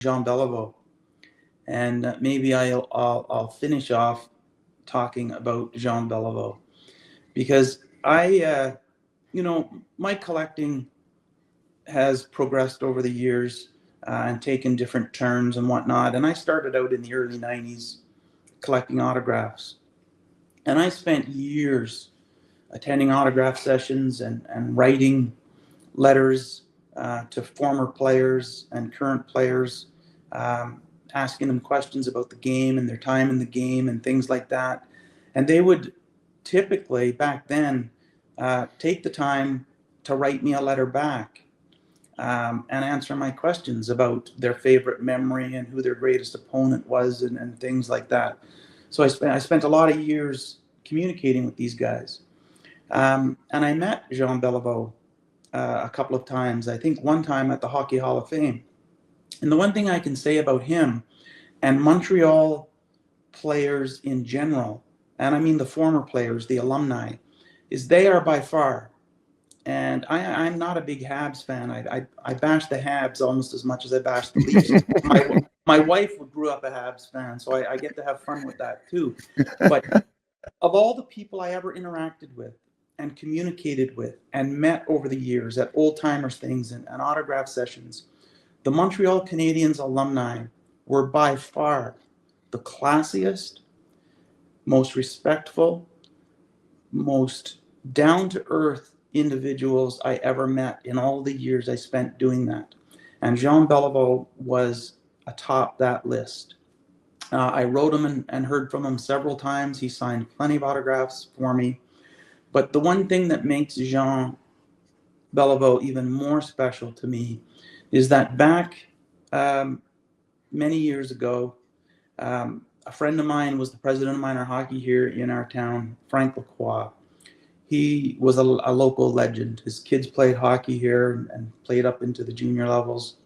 Jean Beliveau. And maybe I'll finish off talking about Jean Beliveau, because my collecting has progressed over the years and taken different turns and whatnot. And I started out in the early 90s collecting autographs. And I spent years attending autograph sessions and writing letters to former players and current players, asking them questions about the game and their time in the game and things like that. And they would typically, back then, take the time to write me a letter back and answer my questions about their favorite memory and who their greatest opponent was and things like that. So I spent a lot of years communicating with these guys. And I met Jean Beliveau a couple of times. I think one time at the Hockey Hall of Fame. And the one thing I can say about him and Montreal players in general, and I mean the former players, the alumni, is they are by far, and I'm not a big Habs fan. I bash the Habs almost as much as I bash the Leafs. My wife grew up a Habs fan, so I get to have fun with that too. But of all the people I ever interacted with and communicated with and met over the years at old timers things and autograph sessions, the Montreal Canadiens alumni were by far the classiest, most respectful, most down-to-earth individuals I ever met in all the years I spent doing that. And Jean Beliveau was atop that list. I wrote him and heard from him several times. He signed plenty of autographs for me. But the one thing that makes Jean Beliveau even more special to me is that back many years ago, a friend of mine was the president of minor hockey here in our town, Frank Lacroix. He was a local legend. His kids played hockey here and played up into the junior levels.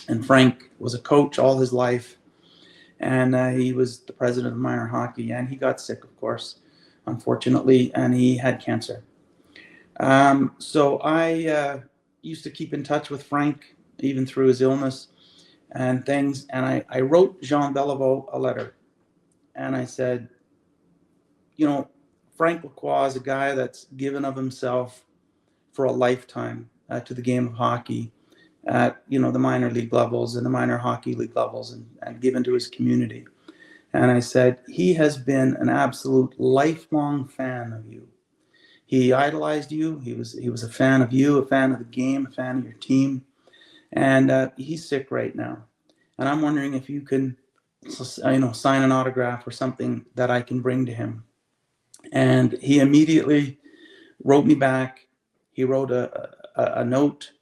And Frank was a coach all his life. And he was the president of minor hockey. And he got sick, of course, unfortunately, and he had cancer. So I used to keep in touch with Frank, even through his illness and things. And I wrote Jean Beliveau a letter. And I said, Frank Lacroix is a guy that's given of himself for a lifetime to the game of hockey at, the minor league levels and the minor hockey league levels and given to his community. And I said, he has been an absolute lifelong fan of you. He idolized you. He was a fan of you, a fan of the game, a fan of your team. And he's sick right now. And I'm wondering if you can, sign an autograph or something that I can bring to him. And he immediately wrote me back. He wrote a note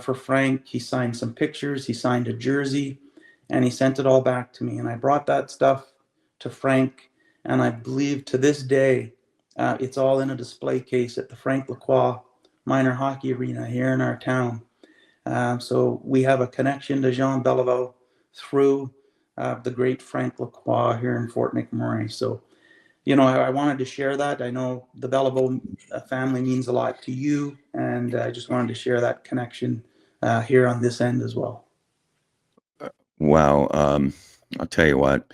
for Frank. He signed some pictures. He signed a jersey. And he sent it all back to me. And I brought that stuff to Frank. And I believe to this day, it's all in a display case at the Frank Lacroix Minor Hockey Arena here in our town. So we have a connection to Jean Beliveau through the great Frank Lacroix here in Fort McMurray. So, I wanted to share that. I know the Beliveau family means a lot to you, and I just wanted to share that connection here on this end as well. Wow. I'll tell you what,